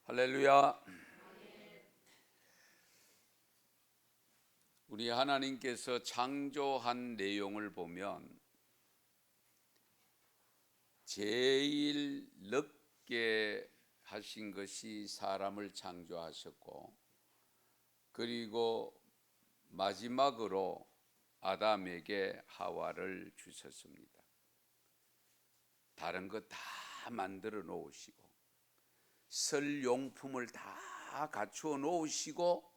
할렐루야. 우리 하나님께서 창조한 내용을 보면 제일 늦게 하신 것이 사람을 창조하셨고, 그리고 마지막으로 아담에게 하와를 주셨습니다. 다른 것 다 만들어 놓으시고 설 용품을 다 갖추어 놓으시고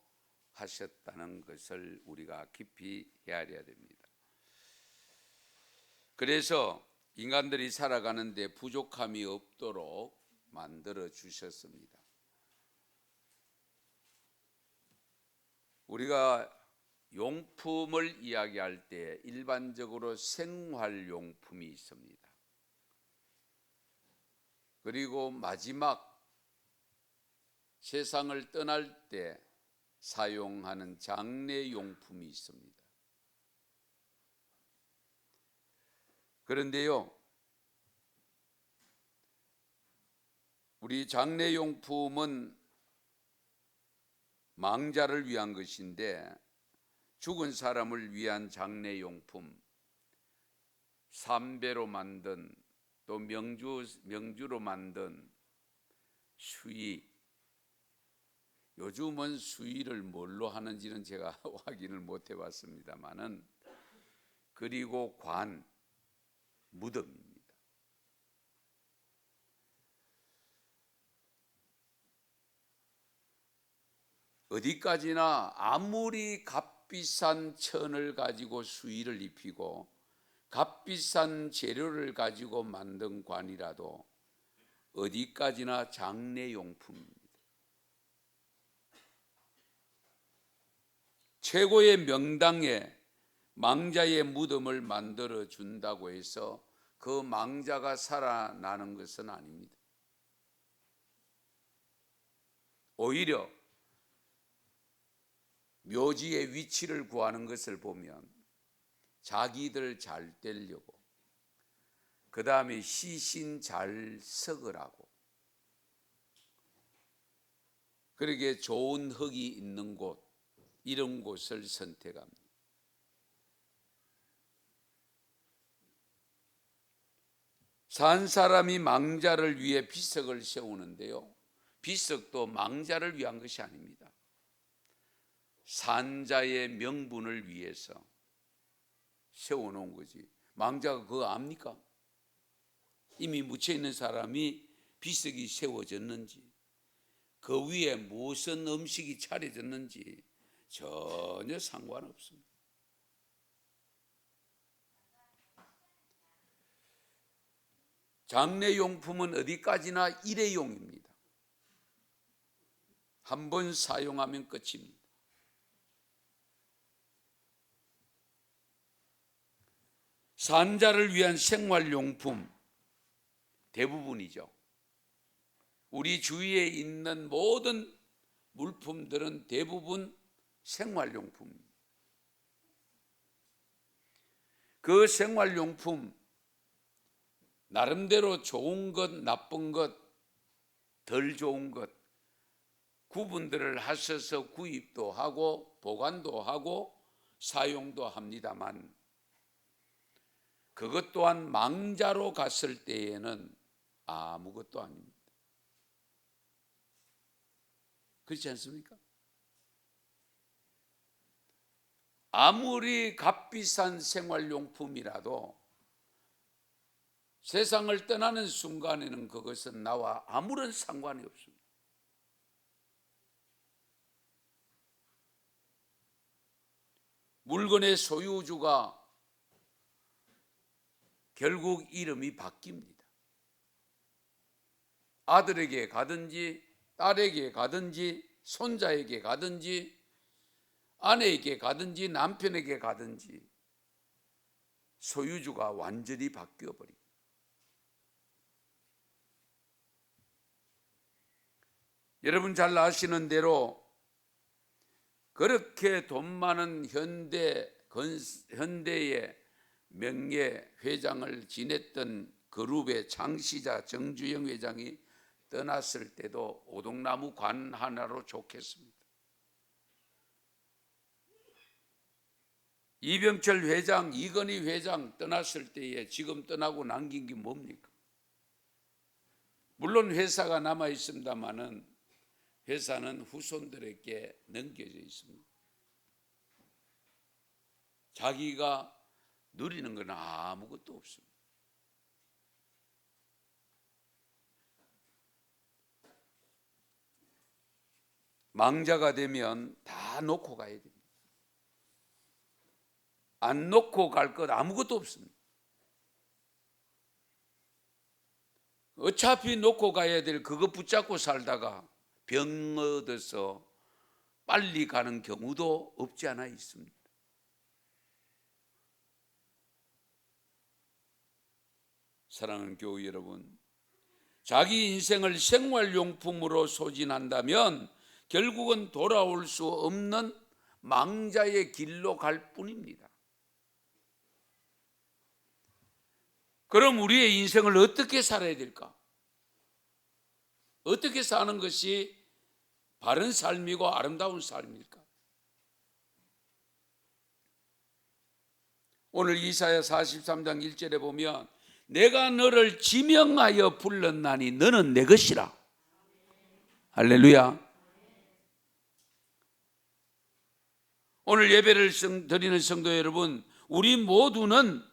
하셨다는 것을 우리가 깊이 헤아려야 됩니다. 그래서 인간들이 살아가는데 부족함이 없도록 만들어 주셨습니다. 우리가 용품을 이야기할 때 일반적으로 생활용품이 있습니다. 그리고 마지막 세상을 떠날 때 사용하는 장례용품이 있습니다. 그런데요, 우리 장례용품은 망자를 위한 것인데, 죽은 사람을 위한 장례용품, 삼배로 만든 또 명주로 만든 수의, 요즘은 수의를 뭘로 하는지는 제가 확인을 못 해봤습니다만은, 그리고 관, 무덤입니다. 어디까지나 아무리 값비싼 천을 가지고 수의를 입히고 값비싼 재료를 가지고 만든 관이라도 어디까지나 장례용품입니다. 최고의 명당에 망자의 무덤을 만들어 준다고 해서 그 망자가 살아나는 것은 아닙니다. 오히려 묘지의 위치를 구하는 것을 보면 자기들 잘 되려고, 그 다음에 시신 잘 썩으라고, 그러게 좋은 흙이 있는 곳, 이런 곳을 선택합니다. 산 사람이 망자를 위해 비석을 세우는데요, 비석도 망자를 위한 것이 아닙니다. 산자의 명분을 위해서 세워놓은 거지. 망자가 그거 압니까? 이미 묻혀있는 사람이 비석이 세워졌는지, 그 위에 무슨 음식이 차려졌는지 전혀 상관없습니다. 장례용품은 어디까지나 일회용입니다. 한 번 사용하면 끝입니다. 산자를 위한 생활용품 대부분이죠. 우리 주위에 있는 모든 물품들은 대부분 생활용품입니다. 그 생활용품, 나름대로 좋은 것, 나쁜 것, 덜 좋은 것 구분들을 하셔서 구입도 하고 보관도 하고 사용도 합니다만, 그것 또한 망자로 갔을 때에는 아무것도 아닙니다. 그렇지 않습니까? 아무리 값비싼 생활용품이라도 세상을 떠나는 순간에는 그것은 나와 아무런 상관이 없습니다. 물건의 소유주가 결국 이름이 바뀝니다. 아들에게 가든지 딸에게 가든지 손자에게 가든지 아내에게 가든지 남편에게 가든지 소유주가 완전히 바뀌어버립니다. 여러분 잘 아시는 대로 그렇게 돈 많은 현대의 명예 회장을 지냈던 그룹의 창시자 정주영 회장이 떠났을 때도 오동나무 관 하나로 좋겠습니다. 이병철 회장, 이건희 회장 떠났을 때에 지금 떠나고 남긴 게 뭡니까? 물론 회사가 남아 있습니다만은 회사는 후손들에게 넘겨져 있습니다. 자기가 누리는 건 아무것도 없습니다. 망자가 되면 다 놓고 가야 됩니다. 안 놓고 갈 것 아무것도 없습니다. 어차피 놓고 가야 될 그거 붙잡고 살다가 병 얻어서 빨리 가는 경우도 없지 않아 있습니다. 사랑하는 교우 여러분, 자기 인생을 생활용품으로 소진한다면 결국은 돌아올 수 없는 망자의 길로 갈 뿐입니다. 그럼 우리의 인생을 어떻게 살아야 될까? 어떻게 사는 것이 바른 삶이고 아름다운 삶일까? 오늘 이사야 43장 1절에 보면 내가 너를 지명하여 불렀나니 너는 내 것이라. 할렐루야. 오늘 예배를 드리는 성도 여러분, 우리 모두는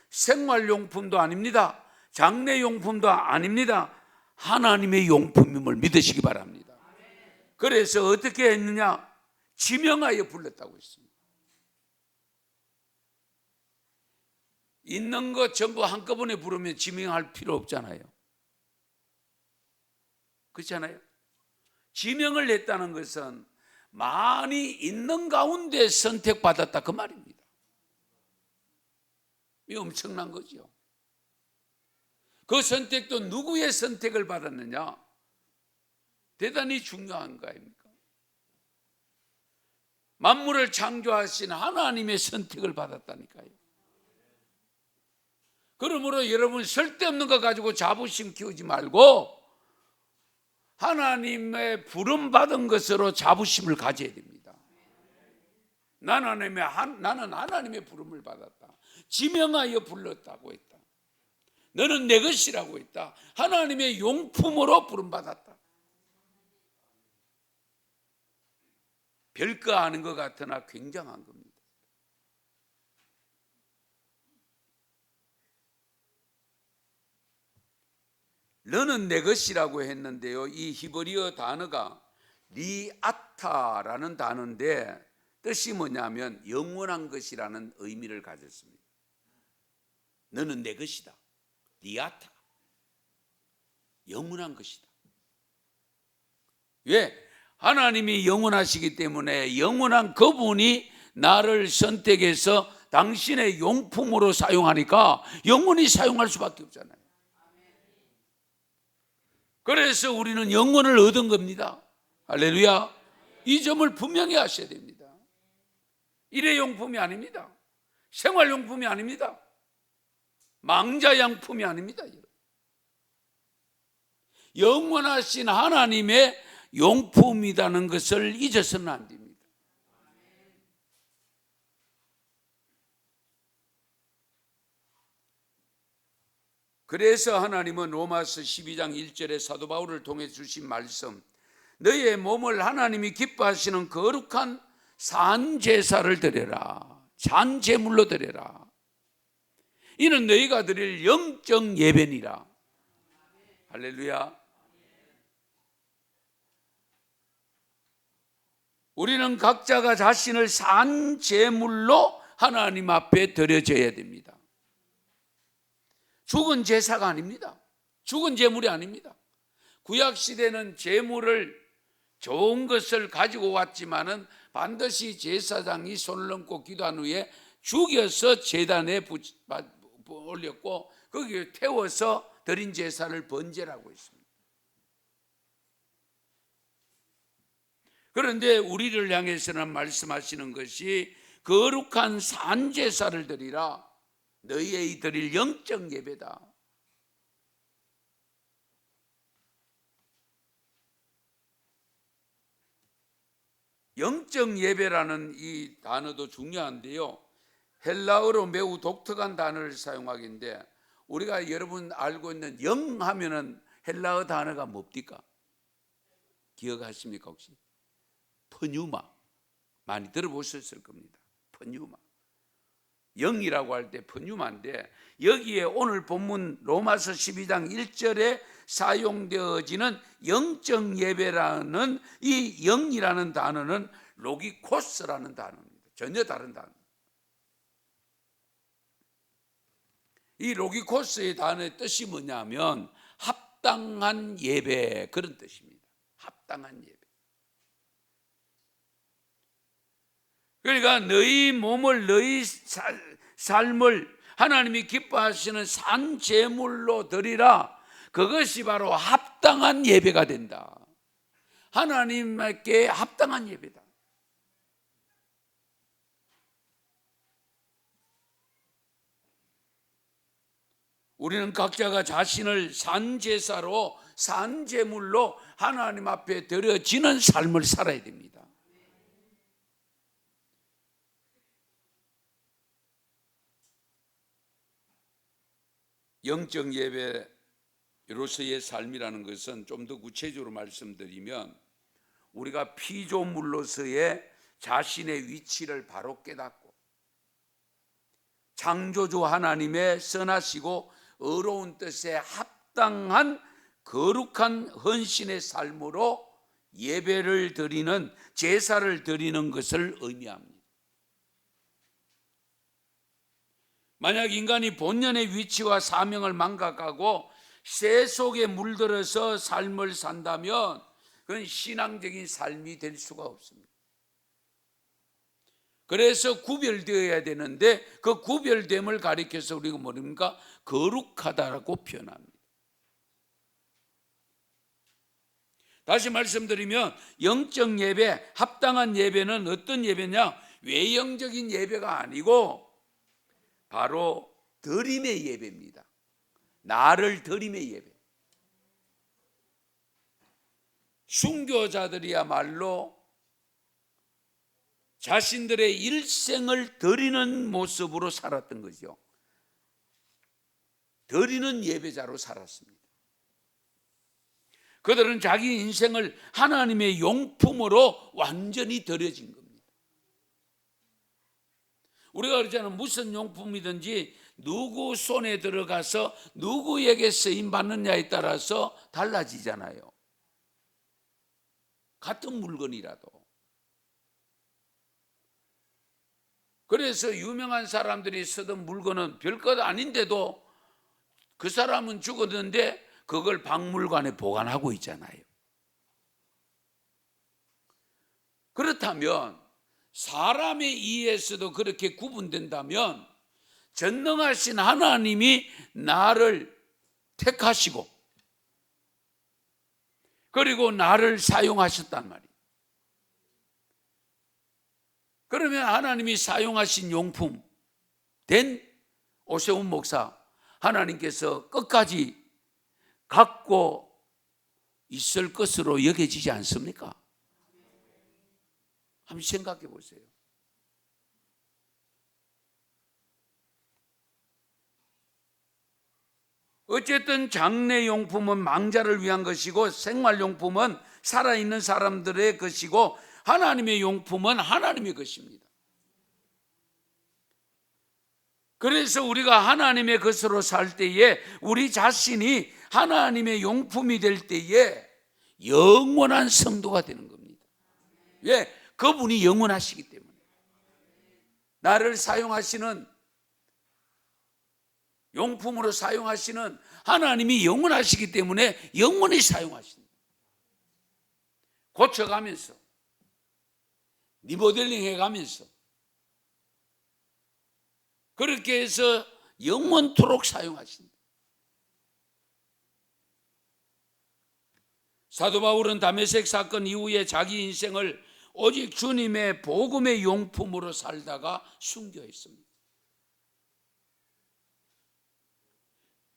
생활용품도 아닙니다. 장례용품도 아닙니다. 하나님의 용품임을 믿으시기 바랍니다. 그래서 어떻게 했느냐? 지명하여 불렀다고 했습니다. 있는 것 전부 한꺼번에 부르면 지명할 필요 없잖아요. 그렇잖아요. 지명을 했다는 것은 많이 있는 가운데 선택받았다 그 말입니다. 이 엄청난 거죠. 그 선택도 누구의 선택을 받았느냐? 대단히 중요한 거 아닙니까? 만물을 창조하신 하나님의 선택을 받았다니까요. 그러므로 여러분 쓸데없는 거 가지고 자부심 키우지 말고 하나님의 부름받은 것으로 자부심을 가져야 됩니다. 나는 하나님의 부름을 받았다. 지명하여 불렀다고 했다. 너는 내 것이라고 했다. 하나님의 용품으로 부름받았다. 별거 아닌 것 같으나 굉장한 겁니다. 너는 내 것이라고 했는데요, 이 히브리어 단어가 리아타라는 단어인데 뜻이 뭐냐면 영원한 것이라는 의미를 가졌습니다. 너는 내 것이다. 리아타, 영원한 것이다. 왜? 하나님이 영원하시기 때문에 영원한 그분이 나를 선택해서 당신의 용품으로 사용하니까 영원히 사용할 수밖에 없잖아요. 그래서 우리는 영혼을 얻은 겁니다. 할렐루야. 이 점을 분명히 하셔야 됩니다. 일회용품이 아닙니다. 생활용품이 아닙니다. 망자양품이 아닙니다. 영원하신 하나님의 용품이라는 것을 잊어서는 안 됩니다. 그래서 하나님은 로마서 12장 1절에 사도 바울을 통해 주신 말씀, 너희의 몸을 하나님이 기뻐하시는 거룩한 산제사를 드려라. 산제물로 드려라. 이는 너희가 드릴 영적 예배니라. 할렐루야. 우리는 각자가 자신을 산제물로 하나님 앞에 드려져야 됩니다. 죽은 제사가 아닙니다. 죽은 제물이 아닙니다. 구약시대는 제물을 좋은 것을 가지고 왔지만은 반드시 제사장이 손을 얹고 기도한 후에 죽여서 제단에 올렸고 거기에 태워서 드린 제사를 번제라고 했습니다. 그런데 우리를 향해서는 말씀하시는 것이 거룩한 산제사를 드리라. 너희의 드릴 영적 예배다. 영적 예배라는 이 단어도 중요한데요, 헬라어로 매우 독특한 단어를 사용하기인데, 우리가 여러분 알고 있는 영 하면은 헬라어 단어가 뭡니까? 기억하십니까 혹시? 퍼뉴마. 많이 들어보셨을 겁니다. 퍼뉴마. 영이라고 할 때 퍼뉴마인데, 여기에 오늘 본문 로마서 12장 1절에 사용되어지는 영적 예배라는 이 영이라는 단어는 로기코스라는 단어입니다. 전혀 다른 단어. 이 로기코스의 단어의 뜻이 뭐냐면 합당한 예배, 그런 뜻입니다. 합당한 예배. 그러니까 너희 몸을, 너희 삶을 하나님이 기뻐하시는 산 제물로 드리라. 그것이 바로 합당한 예배가 된다. 하나님께 합당한 예배다. 우리는 각자가 자신을 산제사로, 산제물로 하나님 앞에 드려지는 삶을 살아야 됩니다. 영적 예배로서의 삶이라는 것은 좀 더 구체적으로 말씀드리면, 우리가 피조물로서의 자신의 위치를 바로 깨닫고 창조주 하나님의 선하시고 의로운 뜻에 합당한 거룩한 헌신의 삶으로 예배를 드리는, 제사를 드리는 것을 의미합니다. 만약 인간이 본연의 위치와 사명을 망각하고 새 속에 물들어서 삶을 산다면 그건 신앙적인 삶이 될 수가 없습니다. 그래서 구별되어야 되는데, 그 구별됨을 가리켜서 우리가 뭐랍니까? 거룩하다라고 표현합니다. 다시 말씀드리면 영적 예배, 합당한 예배는 어떤 예배냐? 외형적인 예배가 아니고 바로 드림의 예배입니다. 나를 드림의 예배. 순교자들이야말로 자신들의 일생을 드리는 모습으로 살았던 거죠. 드리는 예배자로 살았습니다. 그들은 자기 인생을 하나님의 용품으로 완전히 드려진 겁니다. 우리가 그러잖아요. 무슨 용품이든지 누구 손에 들어가서 누구에게 쓰임 받느냐에 따라서 달라지잖아요. 같은 물건이라도. 그래서 유명한 사람들이 쓰던 물건은 별것 아닌데도 그 사람은 죽었는데 그걸 박물관에 보관하고 있잖아요. 그렇다면 사람에 의해서도 그렇게 구분된다면 전능하신 하나님이 나를 택하시고 그리고 나를 사용하셨단 말이에요. 그러면 하나님이 사용하신 용품 된 오세훈 목사, 하나님께서 끝까지 갖고 있을 것으로 여겨지지 않습니까? 한번 생각해 보세요. 어쨌든 장례용품은 망자를 위한 것이고 생활용품은 살아있는 사람들의 것이고 하나님의 용품은 하나님의 것입니다. 그래서 우리가 하나님의 것으로 살 때에 우리 자신이 하나님의 용품이 될 때에 영원한 성도가 되는 겁니다. 왜? 그분이 영원하시기 때문에. 나를 사용하시는, 용품으로 사용하시는 하나님이 영원하시기 때문에 영원히 사용하신다. 고쳐가면서, 리모델링 해가면서 그렇게 해서 영원토록 사용하신다. 사도 바울은 다메섹 사건 이후에 자기 인생을 오직 주님의 복음의 용품으로 살다가 순교했습니다.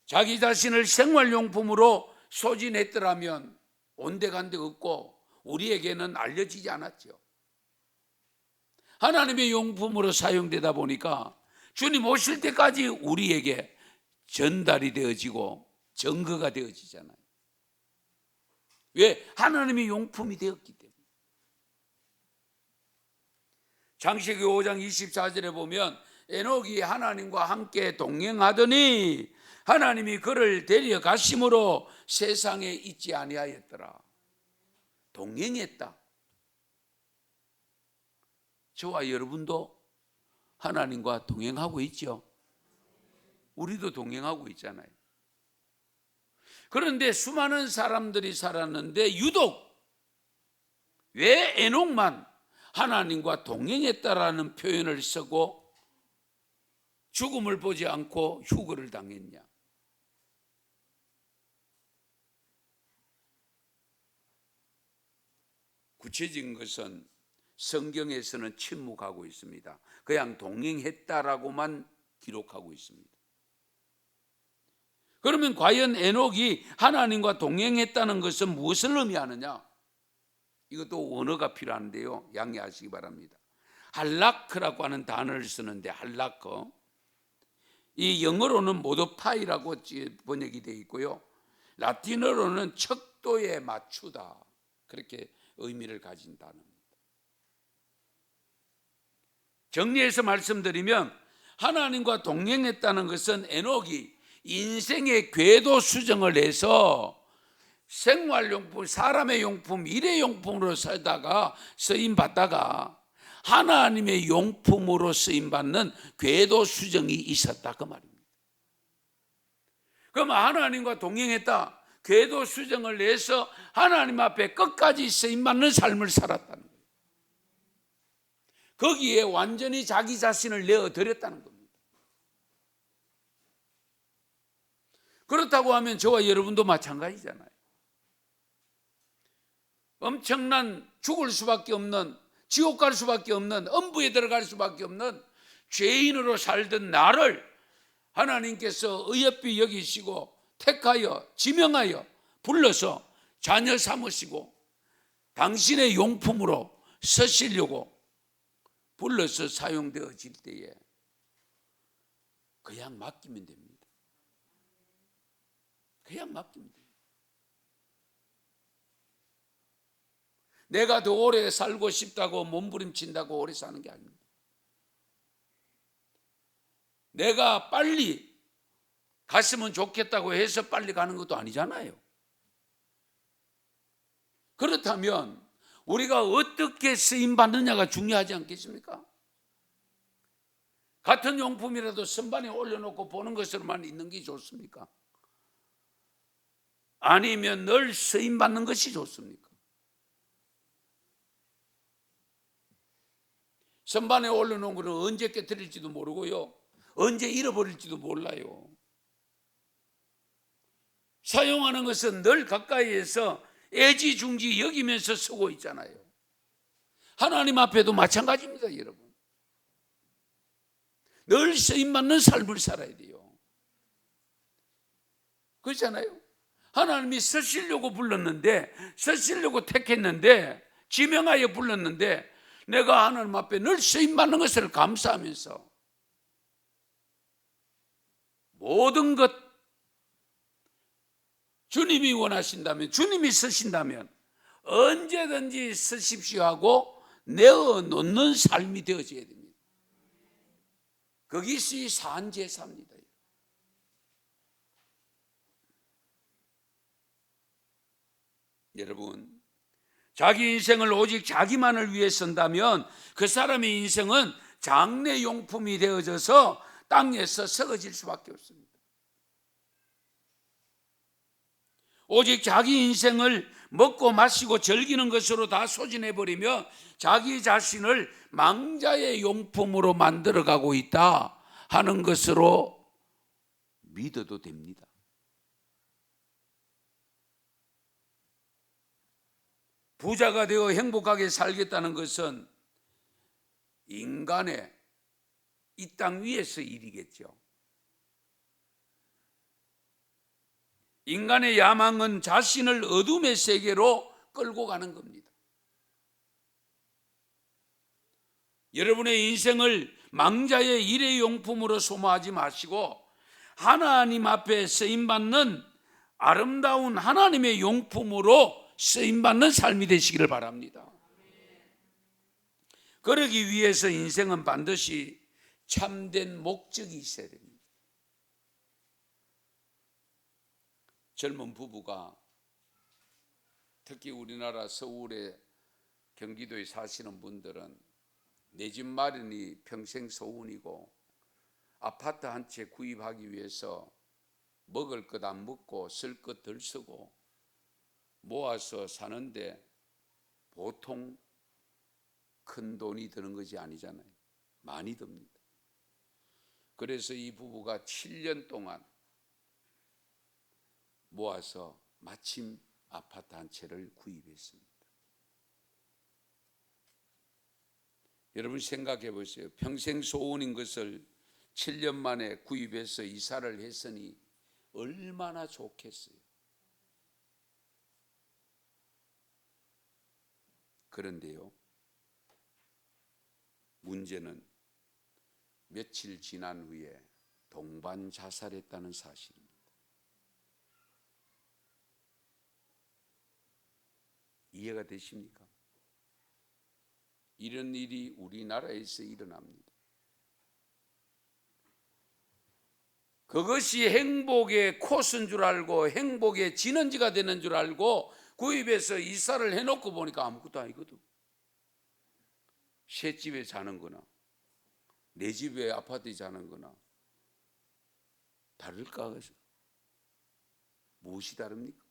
자기 자신을 생활용품으로 소진했더라면 온데간데 없고 우리에게는 알려지지 않았죠. 하나님의 용품으로 사용되다 보니까 주님 오실 때까지 우리에게 전달이 되어지고 증거가 되어지잖아요. 왜? 하나님의 용품이 되었기 때문에. 창세기 5장 24절에 보면 에녹이 하나님과 함께 동행하더니 하나님이 그를 데려가심으로 세상에 있지 아니하였더라. 동행했다. 저와 여러분도 하나님과 동행하고 있죠. 우리도 동행하고 있잖아요. 그런데 수많은 사람들이 살았는데 유독 왜 에녹만 하나님과 동행했다라는 표현을 쓰고 죽음을 보지 않고 휴거를 당했냐? 구체적인 것은 성경에서는 침묵하고 있습니다. 그냥 동행했다라고만 기록하고 있습니다. 그러면 과연 에녹이 하나님과 동행했다는 것은 무엇을 의미하느냐? 이것도 원어가 필요한데요, 양해하시기 바랍니다. 할라크라고 하는 단어를 쓰는데, 할라크, 이 영어로는 모더파이라고 번역이 되어 있고요, 라틴어로는 척도에 맞추다, 그렇게 의미를 가진 단어입니다. 정리해서 말씀드리면 하나님과 동행했다는 것은 에녹이 인생의 궤도 수정을 해서 생활용품, 사람의 용품, 일회용품으로 살다가 쓰임받다가 하나님의 용품으로 쓰임받는 궤도 수정이 있었다, 그 말입니다. 그럼 하나님과 동행했다, 궤도 수정을 해서 하나님 앞에 끝까지 쓰임받는 삶을 살았다는 거예요. 거기에 완전히 자기 자신을 내어드렸다는 겁니다. 그렇다고 하면 저와 여러분도 마찬가지잖아요. 엄청난 죽을 수밖에 없는, 지옥 갈 수밖에 없는, 엄부에 들어갈 수밖에 없는 죄인으로 살던 나를 하나님께서 의협히 여기시고 택하여 지명하여 불러서 자녀 삼으시고 당신의 용품으로 쓰시려고 불러서 사용되어질 때에 그냥 맡기면 됩니다. 그냥 맡기면 됩니다. 내가 더 오래 살고 싶다고 몸부림친다고 오래 사는 게 아닙니다. 내가 빨리 갔으면 좋겠다고 해서 빨리 가는 것도 아니잖아요. 그렇다면 우리가 어떻게 쓰임받느냐가 중요하지 않겠습니까? 같은 용품이라도 선반에 올려놓고 보는 것으로만 있는 게 좋습니까? 아니면 늘 쓰임받는 것이 좋습니까? 선반에 올려놓은 것은 언제 깨뜨릴지도 모르고요, 언제 잃어버릴지도 몰라요. 사용하는 것은 늘 가까이에서 애지중지 여기면서 쓰고 있잖아요. 하나님 앞에도 마찬가지입니다, 여러분. 늘 쓰임받는 삶을 살아야 돼요. 그렇잖아요. 하나님이 쓰시려고 불렀는데, 쓰시려고 택했는데, 지명하여 불렀는데 내가 하나님 앞에 늘 쓰임받는 것을 감사하면서 모든 것 주님이 원하신다면, 주님이 쓰신다면 언제든지 쓰십시오 하고 내어놓는 삶이 되어져야 됩니다. 그것이 산제사입니다. 여러분, 자기 인생을 오직 자기만을 위해 쓴다면 그 사람의 인생은 장래용품이 되어져서 땅에서 썩어질 수밖에 없습니다. 오직 자기 인생을 먹고 마시고 즐기는 것으로 다 소진해버리며 자기 자신을 망자의 용품으로 만들어가고 있다 하는 것으로 믿어도 됩니다. 부자가 되어 행복하게 살겠다는 것은 인간의 이 땅 위에서 일이겠죠. 인간의 야망은 자신을 어둠의 세계로 끌고 가는 겁니다. 여러분의 인생을 망자의 일회용품으로 소모하지 마시고 하나님 앞에 쓰임받는 아름다운 하나님의 용품으로 쓰임받는 삶이 되시기를 바랍니다. 그러기 위해서 인생은 반드시 참된 목적이 있어야 됩니다. 젊은 부부가 특히 우리나라 서울에 경기도에 사시는 분들은 내 집 마련이 평생 소원이고 아파트 한 채 구입하기 위해서 먹을 것 안 먹고 쓸 것 덜 쓰고 모아서 사는데 보통 큰 돈이 드는 것이 아니잖아요. 많이 듭니다. 그래서 이 부부가 7년 동안 모아서 마침 아파트 한 채를 구입했습니다. 여러분 생각해 보세요. 평생 소원인 것을 7년 만에 구입해서 이사를 했으니 얼마나 좋겠어요. 그런데요, 문제는 며칠 지난 후에 동반 자살했다는 사실입니다. 이해가 되십니까? 이런 일이 우리나라에서 일어납니다. 그것이 행복의 코스인 줄 알고 행복의 진원지가 되는 줄 알고 구입해서 이사를 해놓고 보니까 아무것도 아니거든. 새 집에 자는 거나 내 집에 아파트에 자는 거나 다를까? 무엇이 다릅니까?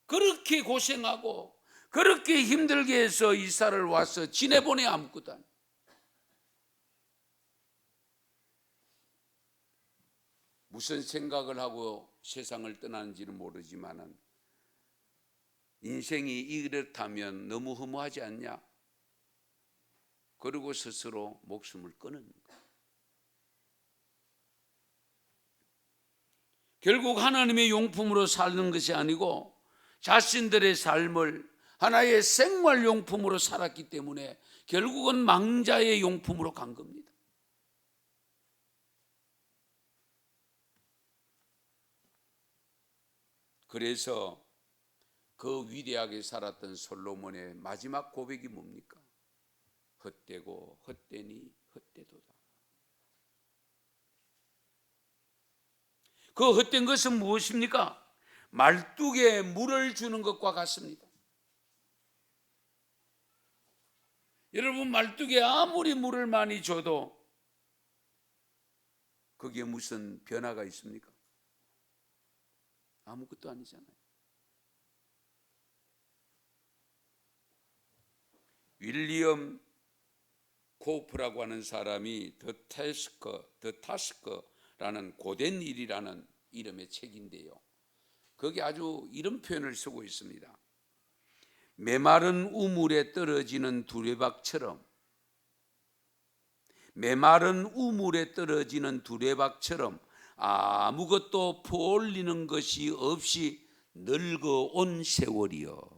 그렇게 고생하고 그렇게 힘들게 해서 이사를 와서 지내보니 아무것도 아니에요. 무슨 생각을 하고 세상을 떠나는지는 모르지만 인생이 이렇다면 너무 허무하지 않냐? 그리고 스스로 목숨을 끊는 거예요. 결국 하나님의 용품으로 사는 것이 아니고 자신들의 삶을 하나의 생활용품으로 살았기 때문에 결국은 망자의 용품으로 간 겁니다. 그래서 그 위대하게 살았던 솔로몬의 마지막 고백이 뭡니까? 헛되고 헛되니 헛되도다. 그 헛된 것은 무엇입니까? 말뚝에 물을 주는 것과 같습니다. 여러분, 말뚝에 아무리 물을 많이 줘도 거기에 무슨 변화가 있습니까? 아무것도 아니잖아요. 윌리엄 코프라고 하는 사람이 더 타스크라는 고된 일이라는 이름의 책인데요, 거기 아주 이런 표현을 쓰고 있습니다. 메마른 우물에 떨어지는 두레박처럼, 메마른 우물에 떨어지는 두레박처럼 아무것도 퍼올리는 것이 없이 늙어온 세월이여.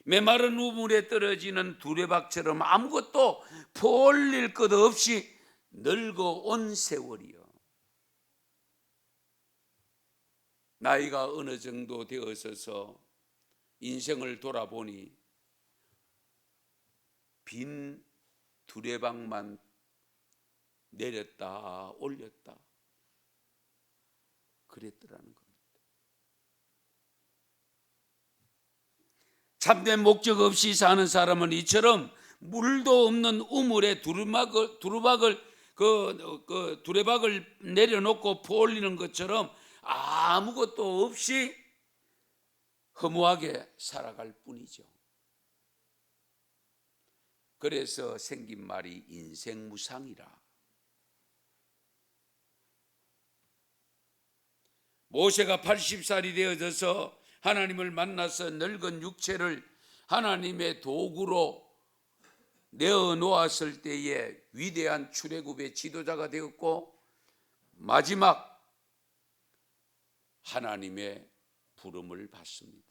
메마른 우물에 떨어지는 두레박처럼 아무것도 퍼올릴 것 없이 늙어온 세월이여. 나이가 어느 정도 되어서서 인생을 돌아보니 빈 두레박만 내렸다 올렸다 그랬더라는 겁니다. 참된 목적 없이 사는 사람은 이처럼 물도 없는 우물에 두레박을 내려놓고 퍼올리는 것처럼 아무것도 없이 허무하게 살아갈 뿐이죠. 그래서 생긴 말이 인생무상이라. 모세가 80살이 되어져서 하나님을 만나서 늙은 육체를 하나님의 도구로 내어놓았을 때에 위대한 출애굽의 지도자가 되었고 마지막 하나님의 부름을 받습니다.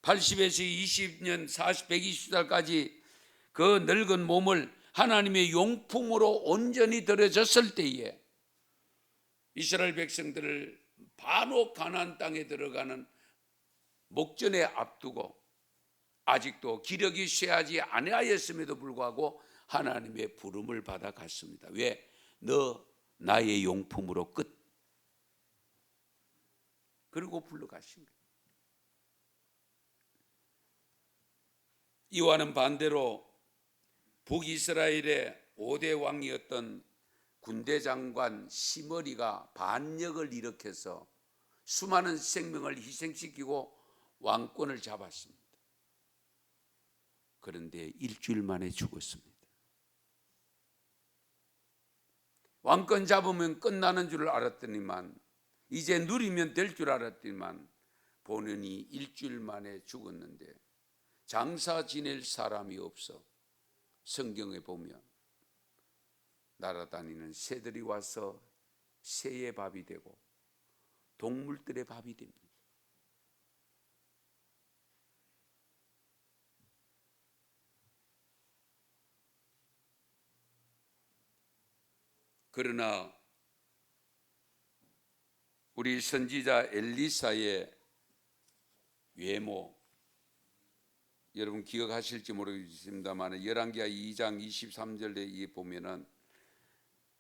80에서 20년, 40, 120살까지 그 늙은 몸을 하나님의 용품으로 온전히 들여졌을 때에 이스라엘 백성들을 바로 가나안 땅에 들어가는 목전에 앞두고 아직도 기력이 쇠하지 아니하였음에도 불구하고 하나님의 부름을 받아 갔습니다. 왜? 너 나의 용품으로 끝. 그리고 불러가신 거예요. 이와는 반대로 북이스라엘의 5대 왕이었던 군대 장관 시므리가 반역을 일으켜서 수많은 생명을 희생시키고 왕권을 잡았습니다. 그런데 일주일 만에 죽었습니다. 왕권 잡으면 끝나는 줄 알았더니만, 이제 누리면 될 줄 알았더니만 본인이 일주일 만에 죽었는데 장사 지낼 사람이 없어 성경에 보면 날아다니는 새들이 와서 새의 밥이 되고 동물들의 밥이 됩니다. 그러나 우리 선지자 엘리사의 외모, 여러분 기억하실지 모르겠습니다만 열왕기하 2장 23절에 보면은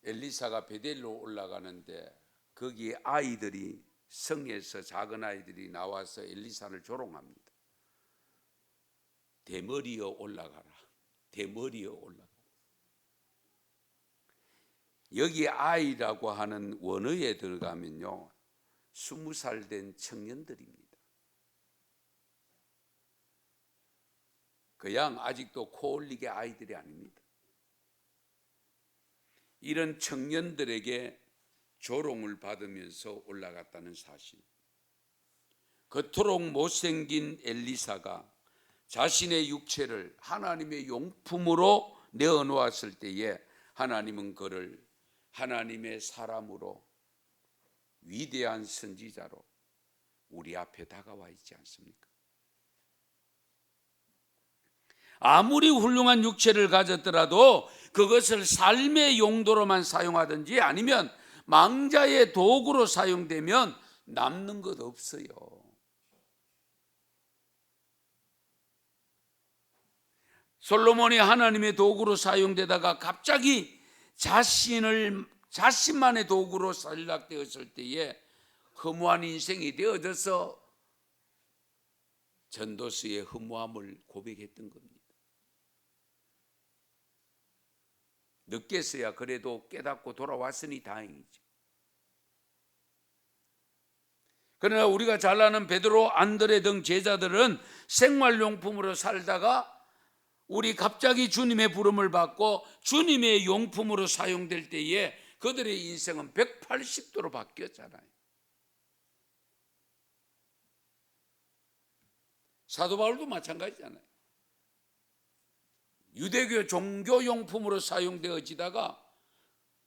엘리사가 베델로 올라가는데 거기에 아이들이, 성에서 작은 아이들이 나와서 엘리사를 조롱합니다. 대머리여 올라가라. 대머리여 올라가라. 여기 아이라고 하는 원어에 들어가면요 20살 된 청년들입니다. 그냥 아직도 코 올리게 아이들이 아닙니다. 이런 청년들에게 조롱을 받으면서 올라갔다는 사실. 겉으로 못생긴 엘리사가 자신의 육체를 하나님의 용품으로 내어놓았을 때에 하나님은 그를 하나님의 사람으로, 위대한 선지자로 우리 앞에 다가와 있지 않습니까? 아무리 훌륭한 육체를 가졌더라도 그것을 삶의 용도로만 사용하든지 아니면 망자의 도구로 사용되면 남는 것 없어요. 솔로몬이 하나님의 도구로 사용되다가 갑자기 자신만의 도구로 살락되었을 때에 허무한 인생이 되어져서 전도서의 허무함을 고백했던 겁니다. 늦게서야 그래도 깨닫고 돌아왔으니 다행이죠. 그러나 우리가 잘 아는 베드로, 안드레 등 제자들은 생활용품으로 살다가 우리 갑자기 주님의 부름을 받고 주님의 용품으로 사용될 때에 그들의 인생은 180도로 바뀌었잖아요. 사도 바울도 마찬가지잖아요. 유대교 종교용품으로 사용되어지다가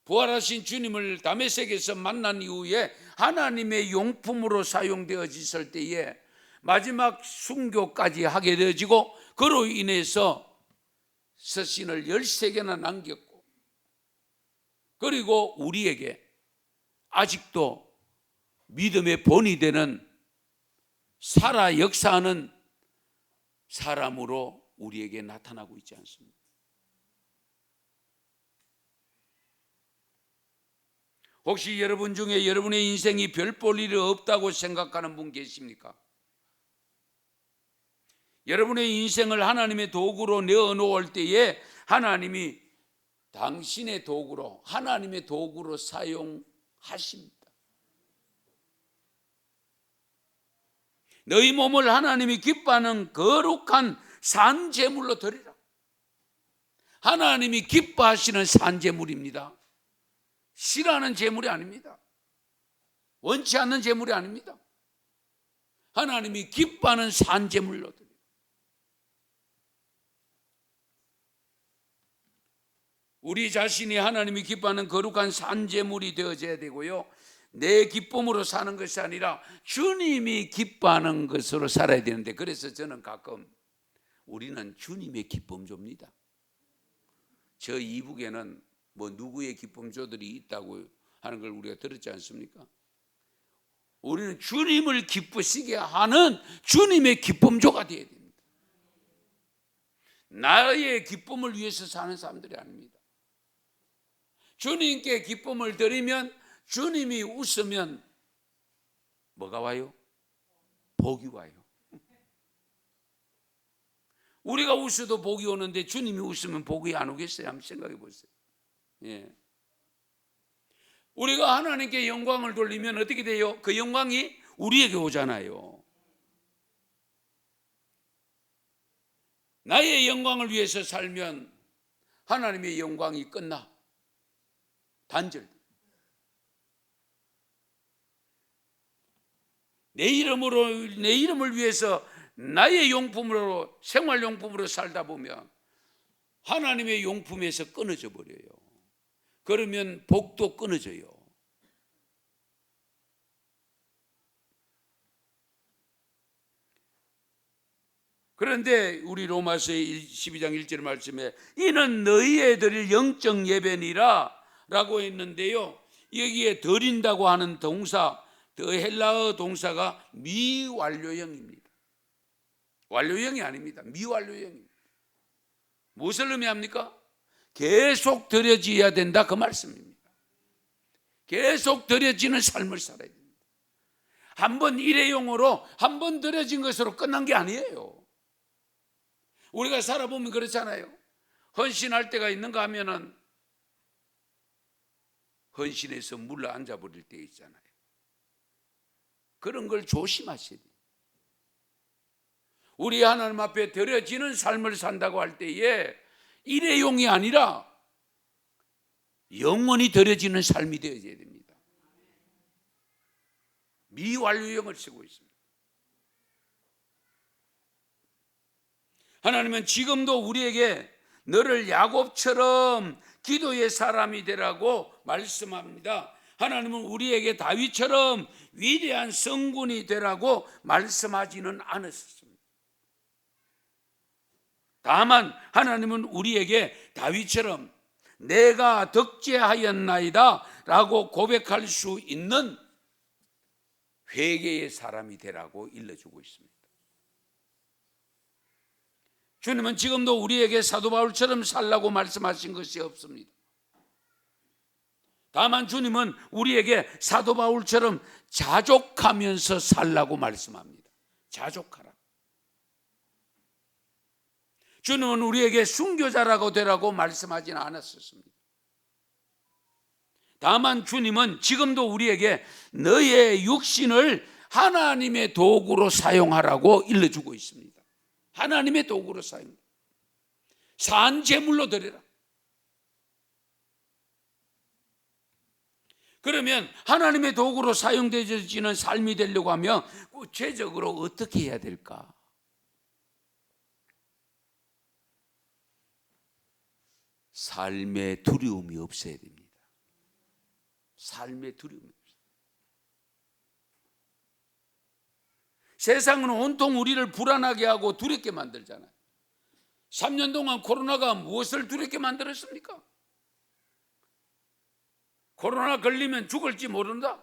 부활하신 주님을 다메섹에서 만난 이후에 하나님의 용품으로 사용되어졌을 때에 마지막 순교까지 하게 되어지고 그로 인해서 서신을 13개나 남겼고, 그리고 우리에게 아직도 믿음의 본이 되는 살아 역사하는 사람으로 우리에게 나타나고 있지 않습니까? 혹시 여러분 중에 여러분의 인생이 별 볼 일이 없다고 생각하는 분 계십니까? 여러분의 인생을 하나님의 도구로 내어놓을 때에 하나님이 당신의 도구로, 하나님의 도구로 사용하십니다. 너희 몸을 하나님이 기뻐하는 거룩한 산제물로 드리라. 하나님이 기뻐하시는 산제물입니다. 싫어하는 제물이 아닙니다. 원치 않는 제물이 아닙니다. 하나님이 기뻐하는 산제물로 드립니다. 우리 자신이 하나님이 기뻐하는 거룩한 산제물이 되어져야 되고요, 내 기쁨으로 사는 것이 아니라 주님이 기뻐하는 것으로 살아야 되는데, 그래서 저는 가끔 우리는 주님의 기쁨조입니다. 저 이북에는 뭐 누구의 기쁨조들이 있다고 하는 걸 우리가 들었지 않습니까? 우리는 주님을 기쁘시게 하는 주님의 기쁨조가 되어야 됩니다. 나의 기쁨을 위해서 사는 사람들이 아닙니다. 주님께 기쁨을 드리면, 주님이 웃으면 뭐가 와요? 복이 와요. 우리가 웃어도 복이 오는데 주님이 웃으면 복이 안 오겠어요? 한번 생각해 보세요. 예. 우리가 하나님께 영광을 돌리면 어떻게 돼요? 그 영광이 우리에게 오잖아요. 나의 영광을 위해서 살면 하나님의 영광이 끝나. 단절. 내 이름을 위해서 나의 용품으로, 생활용품으로 살다 보면 하나님의 용품에서 끊어져 버려요. 그러면 복도 끊어져요. 그런데 우리 로마서 12장 1절 말씀에 이는 너희에 드릴 영적 예배니라 라고 했는데요, 여기에 드린다고 하는 동사, 더 헬라어 동사가 미완료형입니다. 완료형이 아닙니다. 미완료형입니다. 무엇을 의미합니까? 계속 드려져야 된다, 그 말씀입니다. 계속 드려지는 삶을 살아야 됩니다. 한번 일회용으로 한번 드려진 것으로 끝난 게 아니에요. 우리가 살아보면 그렇잖아요. 헌신할 때가 있는가 하면은 헌신해서 물러 앉아버릴 때 있잖아요. 그런 걸 조심하셔야 돼요. 우리 하나님 앞에 드려지는 삶을 산다고 할 때에 일회용이 아니라 영원히 드려지는 삶이 되어야 됩니다. 미완료형을 쓰고 있습니다. 하나님은 지금도 우리에게 너를 야곱처럼 기도의 사람이 되라고 말씀합니다. 하나님은 우리에게 다윗처럼 위대한 성군이 되라고 말씀하지는 않으셨습니다. 다만 하나님은 우리에게 다윗처럼 내가 덕죄하였나이다 라고 고백할 수 있는 회개의 사람이 되라고 일러주고 있습니다. 주님은 지금도 우리에게 사도 바울처럼 살라고 말씀하신 것이 없습니다. 다만 주님은 우리에게 사도 바울처럼 자족하면서 살라고 말씀합니다. 자족하라. 주님은 우리에게 순교자라고 되라고 말씀하지는 않았었습니다. 다만 주님은 지금도 우리에게 너의 육신을 하나님의 도구로 사용하라고 일러주고 있습니다. 하나님의 도구로 사용. 산 제물로 드려라. 그러면 하나님의 도구로 사용되어지는 삶이 되려고 하면 구체적으로 어떻게 해야 될까? 삶의 두려움이 없어야 됩니다. 삶의 두려움이 없어요. 세상은 온통 우리를 불안하게 하고 두렵게 만들잖아요. 3년 동안 코로나가 무엇을 두렵게 만들었습니까? 코로나 걸리면 죽을지 모른다.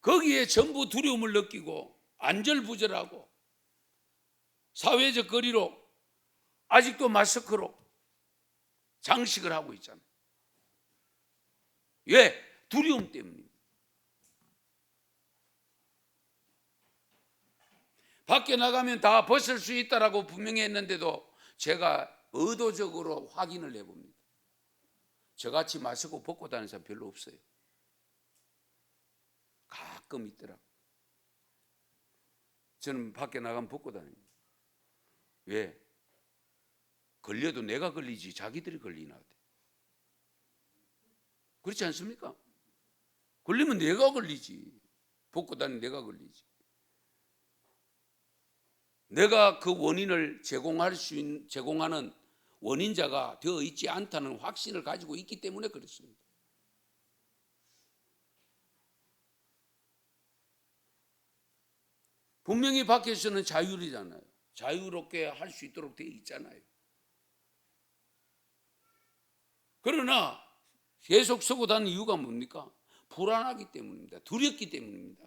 거기에 전부 두려움을 느끼고 안절부절하고 사회적 거리로 아직도 마스크로 장식을 하고 있잖아요. 왜? 두려움 때문입니다. 밖에 나가면 다 벗을 수 있다라고 분명히 했는데도 제가 의도적으로 확인을 해봅니다. 저같이 마스크 벗고 다니는 사람 별로 없어요. 가끔 있더라고요. 저는 밖에 나가면 벗고 다닙니다. 왜? 걸려도 내가 걸리지 자기들이 걸리나 돼. 그렇지 않습니까? 걸리면 내가 걸리지. 벗고 다니면 내가 걸리지. 내가 그 원인을 제공하는 원인자가 되어 있지 않다는 확신을 가지고 있기 때문에 그렇습니다. 분명히 밖에서는 자율이잖아요. 자유롭게 할 수 있도록 되어 있잖아요. 그러나 계속 서고 다니는 이유가 뭡니까? 불안하기 때문입니다. 두렵기 때문입니다.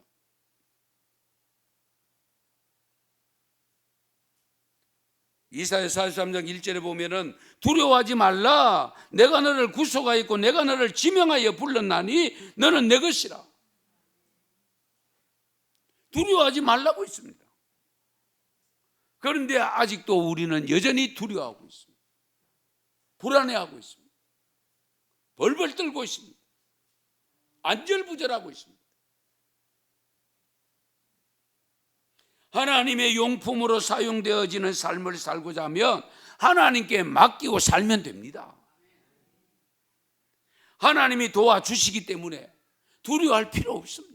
이사야 43장 1절에 보면은 두려워하지 말라. 내가 너를 구속하였고 내가 너를 지명하여 불렀나니 너는 내 것이라. 두려워하지 말라고 했습니다. 그런데 아직도 우리는 여전히 두려워하고 있습니다. 불안해하고 있습니다. 벌벌 떨고 있습니다. 안절부절하고 있습니다. 하나님의 용품으로 사용되어지는 삶을 살고자 하면 하나님께 맡기고 살면 됩니다. 하나님이 도와주시기 때문에 두려워할 필요 없습니다.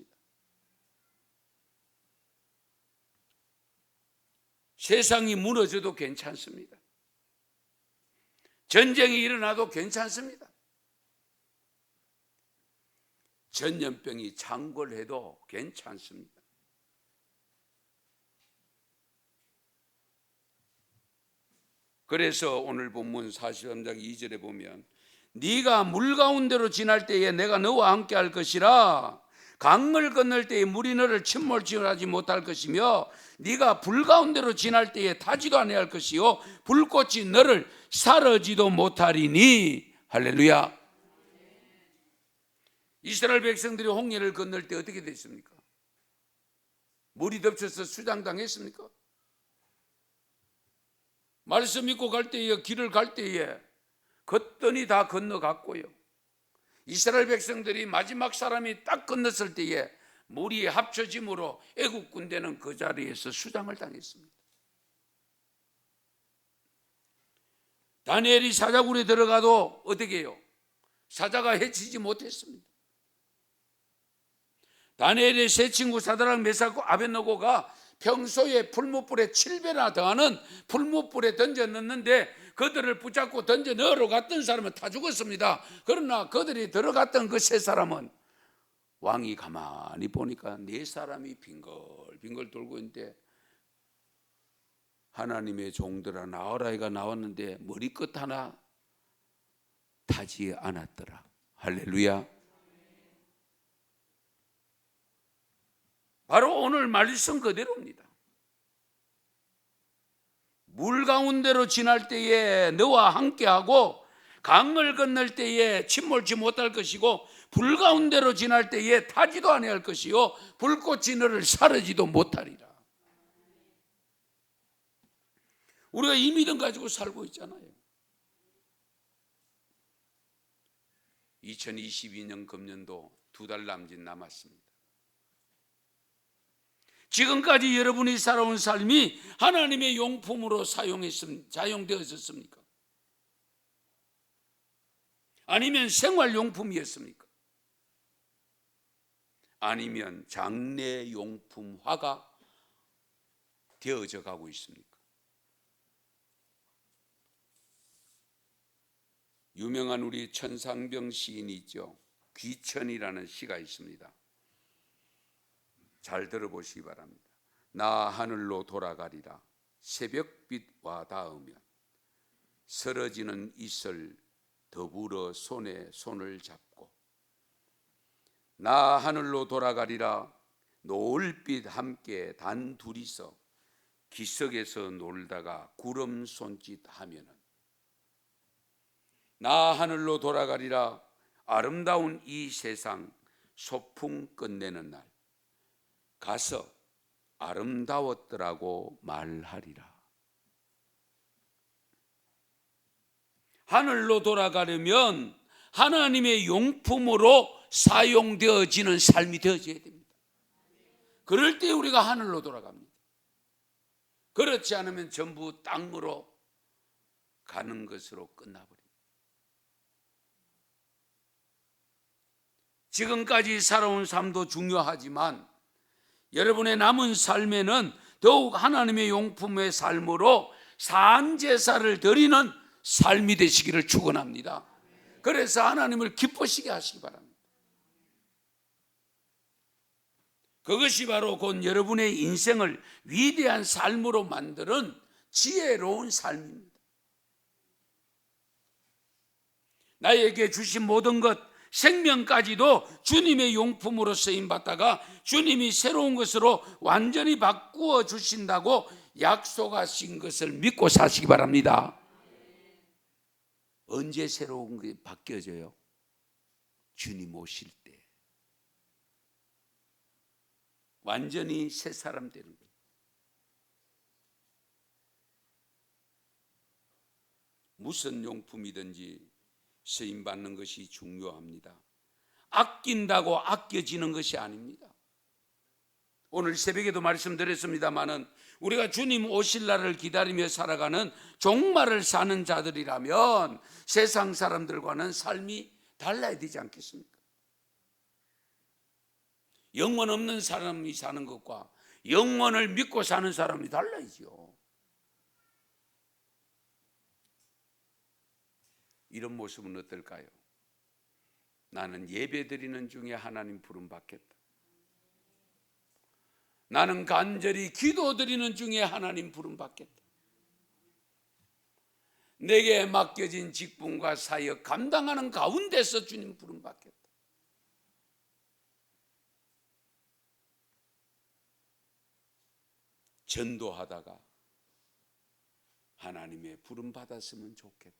세상이 무너져도 괜찮습니다. 전쟁이 일어나도 괜찮습니다. 전염병이 창궐해도 괜찮습니다. 그래서 오늘 본문 43장 2절에 보면 네가 물 가운데로 지날 때에 내가 너와 함께 할 것이라. 강을 건널 때에 물이 너를 침몰하지 못할 것이며 네가 불 가운데로 지날 때에 타지도 아니할 것이요 불꽃이 너를 사르지도 못하리니. 할렐루야. 이스라엘 백성들이 홍해를 건널 때 어떻게 됐습니까? 물이 덮쳐서 수장당했습니까? 말씀 믿고 갈 때에, 길을 갈 때에 걷더니 다 건너갔고요. 이스라엘 백성들이 마지막 사람이 딱 건넜을 때에 물이 합쳐짐으로 애국 군대는 그 자리에서 수장을 당했습니다. 다니엘이 사자굴에 들어가도 어떻게 해요? 사자가 해치지 못했습니다. 다니엘의 세 친구 사드락 메삭 아벳느고가 평소에 풀무불에 7배나 더하는 풀무불에 던져 넣는데 그들을 붙잡고 던져 넣으러 갔던 사람은 다 죽었습니다. 그러나 그들이 들어갔던 그 세 사람은 왕이 가만히 보니까 네 사람이 빙글빙글 돌고 있는데 하나님의 종들아 나오라이가 나왔는데 머리끝 하나 타지 않았더라. 할렐루야. 바로 오늘 말씀 그대로입니다. 물 가운데로 지날 때에 너와 함께하고 강을 건널 때에 침몰치 못할 것이고 불 가운데로 지날 때에 타지도 아니할 것이요 불꽃이 너를 사르지도 못하리라. 우리가 이 믿음 가지고 살고 있잖아요. 2022년 금년도 2달 남짓 남았습니다. 지금까지 여러분이 살아온 삶이 하나님의 용품으로 사용되었습니까? 아니면 생활용품이었습니까? 아니면 장래용품화가 되어져 가고 있습니까? 유명한 우리 천상병 시인이 있죠. 귀천이라는 시가 있습니다. 잘 들어보시기 바랍니다. 나 하늘로 돌아가리라. 새벽빛과 닿으면 쓰러지는 이슬 더불어 손에 손을 잡고 나 하늘로 돌아가리라. 노을빛 함께 단 둘이서 기슭에서 놀다가 구름 손짓하면은 나 하늘로 돌아가리라. 아름다운 이 세상 소풍 끝내는 날 가서 아름다웠더라고 말하리라. 하늘로 돌아가려면 하나님의 용품으로 사용되어지는 삶이 되어져야 됩니다. 그럴 때 우리가 하늘로 돌아갑니다. 그렇지 않으면 전부 땅으로 가는 것으로 끝나버립니다. 지금까지 살아온 삶도 중요하지만 여러분의 남은 삶에는 더욱 하나님의 용품의 삶으로 산제사를 드리는 삶이 되시기를 축원합니다. 그래서 하나님을 기쁘시게 하시기 바랍니다. 그것이 바로 곧 여러분의 인생을 위대한 삶으로 만드는 지혜로운 삶입니다. 나에게 주신 모든 것, 생명까지도 주님의 용품으로 쓰임받다가 주님이 새로운 것으로 완전히 바꾸어 주신다고 약속하신 것을 믿고 사시기 바랍니다. 언제 새로운 게 바뀌어져요? 주님 오실 때 완전히 새 사람 되는 거예요. 무슨 용품이든지 쓰임받는 것이 중요합니다. 아낀다고 아껴지는 것이 아닙니다. 오늘 새벽에도 말씀드렸습니다마는 우리가 주님 오실 날을 기다리며 살아가는 종말을 사는 자들이라면 세상 사람들과는 삶이 달라야 되지 않겠습니까? 영원 없는 사람이 사는 것과 영원을 믿고 사는 사람이 달라지죠. 이런 모습은 어떨까요? 나는 예배드리는 중에 하나님 부름 받겠다. 나는 간절히 기도드리는 중에 하나님 부름 받겠다. 내게 맡겨진 직분과 사역 감당하는 가운데서 주님 부름 받겠다. 전도하다가 하나님의 부름 받았으면 좋겠다.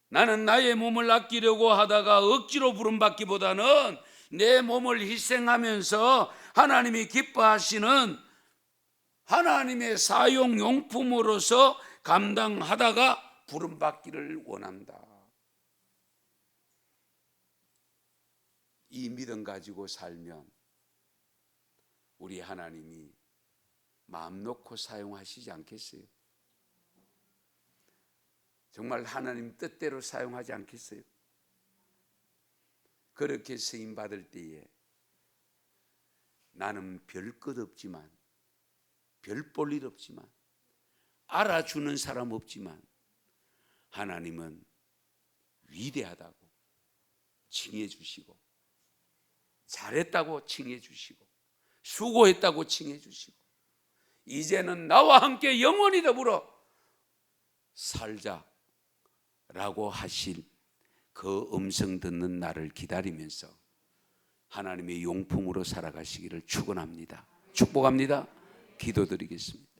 나는 나의 몸을 아끼려고 하다가 억지로 부름받기보다는 내 몸을 희생하면서 하나님이 기뻐하시는 하나님의 사용용품으로서 감당하다가 부름받기를 원한다. 이 믿음 가지고 살면 우리 하나님이 마음 놓고 사용하시지 않겠어요? 정말 하나님 뜻대로 사용하지 않겠어요? 그렇게 쓰임 받을 때에 나는 별 것 없지만, 별 볼 일 없지만, 알아주는 사람 없지만 하나님은 위대하다고 칭해 주시고, 잘했다고 칭해 주시고, 수고했다고 칭해 주시고, 이제는 나와 함께 영원히 더불어 살자 라고 하실 그 음성 듣는 날을 기다리면서 하나님의 용품으로 살아가시기를 축원합니다. 축복합니다. 기도드리겠습니다.